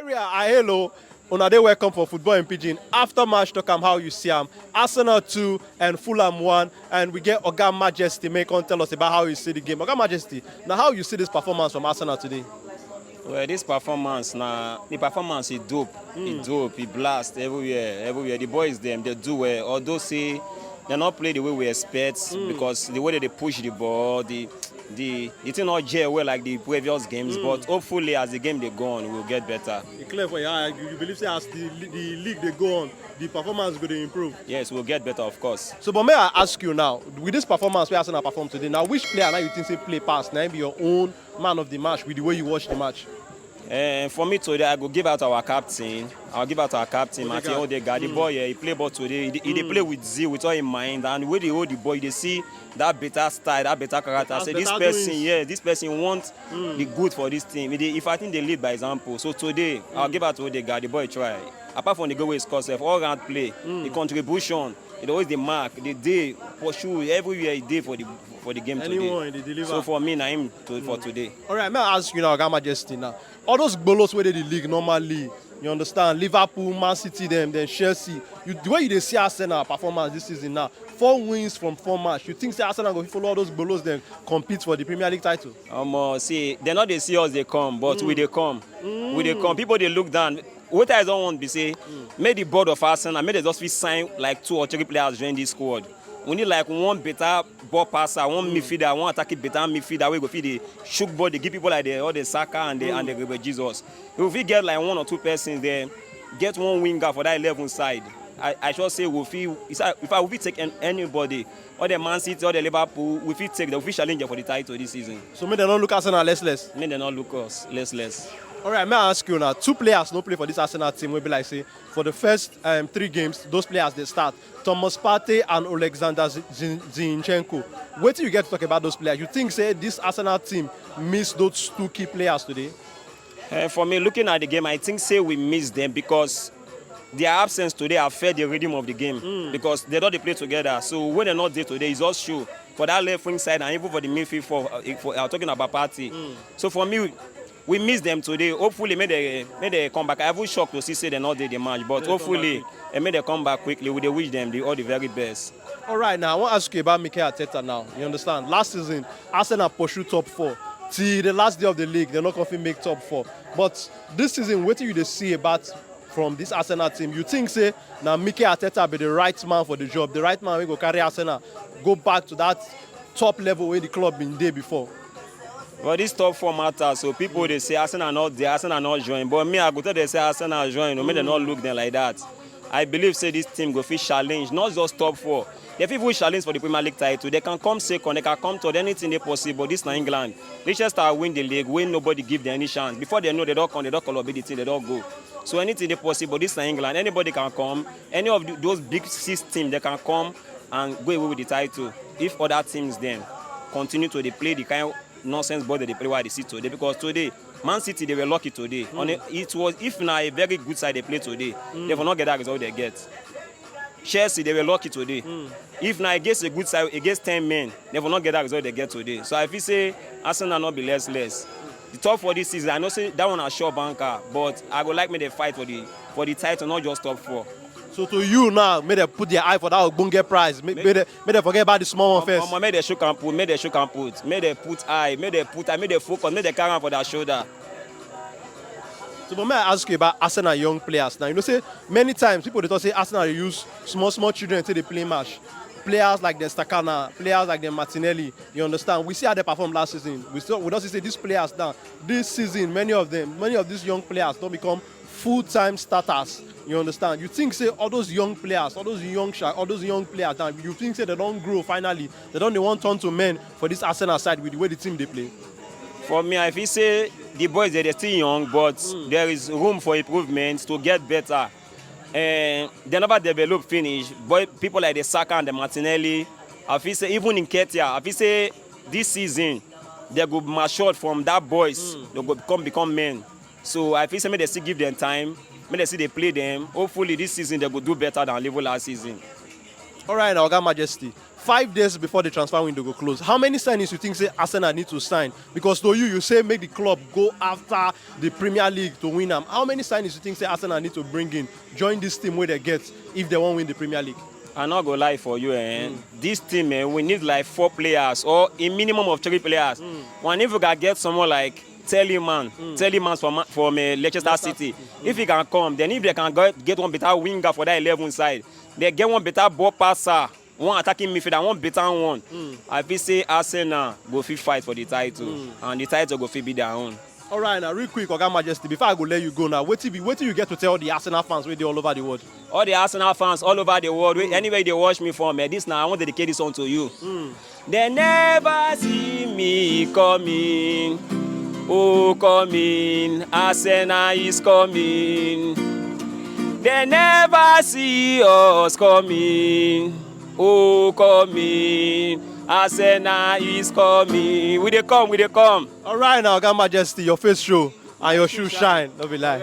Area, hello. Una dey welcome for Football in Pidgin. After match talk am how you see am. Arsenal 2 and Fulham 1, and we get Oga Majesty make come tell us about how you see the game. Oga Majesty, now how you see this performance from Arsenal today? Well, this performance, the performance is dope. It's dope, it blast everywhere. The boys, they do well. Although, say, they not play the way we expect because the way that they push the ball, the thing not gel well like the previous games. But hopefully, as the game they go on, we'll get better. It's clear for you. You believe say as the league they go on, the performance is going to improve? Yes, we'll get better, of course. So, but may I ask you now, with this performance we Arsenal perform today, now which player now you think say play past? Now be your own man of the match with the way you watch the match? For me today, I go give out our captain. I'll give out our captain, Martin Odegaard. The boy, he play ball today. He play with zeal, with all in mind. And when they hold the boy, they see that better style, that better character. Say this person, this person wants the good for this team. If I think they lead by example. So today, I'll give out to Odegaard. The boy try. Apart from the goal he scores, all round play, the contribution, it always the mark, the day, pursue, everywhere he did for the game Anyone, today. they deliver. So for me, now for today. All right, may I ask you now, Oga Majesty now. All those goals where they the league normally, you understand? Liverpool, Man City, then Chelsea. The way you see Arsenal performance this season now, 4 wins from 4 matches. You think say Arsenal go follow all those goals then compete for the Premier League title? See, they're not they see us they come, but we they come. We they come. People they look down. What I don't want to say, make the board of Arsenal, make they just be sign like 2 or 3 players join this squad. We need like one better ball passer, one midfielder, one attacking better midfielder. We go feed the shook ball. They give people like all the Saka and the Gabriel Jesus. If we get like 1 or 2 persons there, get one winger for that 11 side. I should say we feel if I will take anybody, or the Man City or the Liverpool, we feel take the official challenger for the title this season. So may they not look Arsenal less. May they not look us less. All right, may I ask you now, 2 players no play for this Arsenal team. We be like say for the first 3 games, those players they start. Thomas Partey and Alexander Zinchenko. What do you get to talk about those players? You think say this Arsenal team missed those 2 key players today? For me, looking at the game, I think say we missed them because their absence today affect the rhythm of the game because they don't play together. So when they're not there today, it's all show for that left wing side and even for the midfield for talking about Partey. So for me, we miss them today. Hopefully, may they come back. I was shocked to see say they not did the match, but hopefully, may they come back quickly. We wish them all the very best. All right, now I want to ask you about Mikel Arteta now. You understand? Last season, Arsenal pursued top 4. Till the last day of the league, they're not going to make top 4. But this season, what do you see about from this Arsenal team? You think say now Mikel Arteta be the right man for the job, the right man will go carry Arsenal, go back to that top level where the club been there before? Well, this top 4 matters, so people they say Arsenal not there, Arsenal not join. But me, I go tell they say Arsenal join, no, may they not look them like that. I believe say this team go fit challenge, not just top 4. If people challenge for the Premier League title, they can come second, they can come third, anything they possible. This is England. Leicester win the league, when nobody give them any chance. Before they know they don't come, they don't call up the team, they don't go. So anything they possible, this is England. Anybody can come. Any of those big 6 teams, they can come and go away with the title. If other teams then continue to play the kind of nonsense ball that they play while they see today, because today Man City they were lucky today. It was if now a very good side they play today, they will not get that result they get. Chelsea they were lucky today. If now against a good side against 10 men, they will not get that result they get today. So if you say Arsenal not be less. The top 4 this season, I know say that one a sure banker, but I would like me to fight for the title, not just top 4. So to you now, may they put their eye for that Ogbonge prize. May they forget about the small one first. May they shook and put, may they put eye, may they focus, may they carry on for their shoulder. So but may I ask you about Arsenal young players now? You know, say many times people they talk say Arsenal use small children until they play match. Players like the Stakana, players like the Martinelli, you understand? We see how they performed last season. We don't say these players now. This season, many of these young players don't become full-time starters. You understand? You think say all those young players, all those young players now, you think say they don't grow finally, they don't want turn to men for this Arsenal side with the way the team they play? For me, if you say the boys they're still young, but there is room for improvements to get better. They never develop finish. But people like the Saka and the Martinelli, I feel say even in Ketia, I feel say this season they go mature from that boys, they go become men. So I feel say may they still give them time, may they see they play them. Hopefully this season they go do better than level last season. All right, now, Oga Majesty. 5 days before the transfer window go close, how many signings you think say Arsenal need to sign? Because to you say make the club go after the Premier League to win them. How many signings you think say Arsenal need to bring in, join this team where they get if they won't win the Premier League? I'm not gonna lie for you, This team, we need like 4 players or a minimum of 3 players. One, if we can get someone like Tellyman from Leicester City. If he can come, then if they can get one better winger for that 11 side, they get one better ball passer, one attacking midfielder, one better one. I feel say Arsenal go fit fight for the title, and the title go fit be their own. All right, now, real quick, Oga Majesty, before I go let you go now, what do you get to tell the Arsenal fans where they all over the world? All the Arsenal fans all over the world, anywhere they watch me from, this now I want to dedicate this song to you. They never see me coming. Oh, coming, Arsenal is coming. They never see us coming. Oh, coming, Arsenal is coming. We dey come. All right, now, Oga Majesty, your face show and your shoe shine. Don't be lying.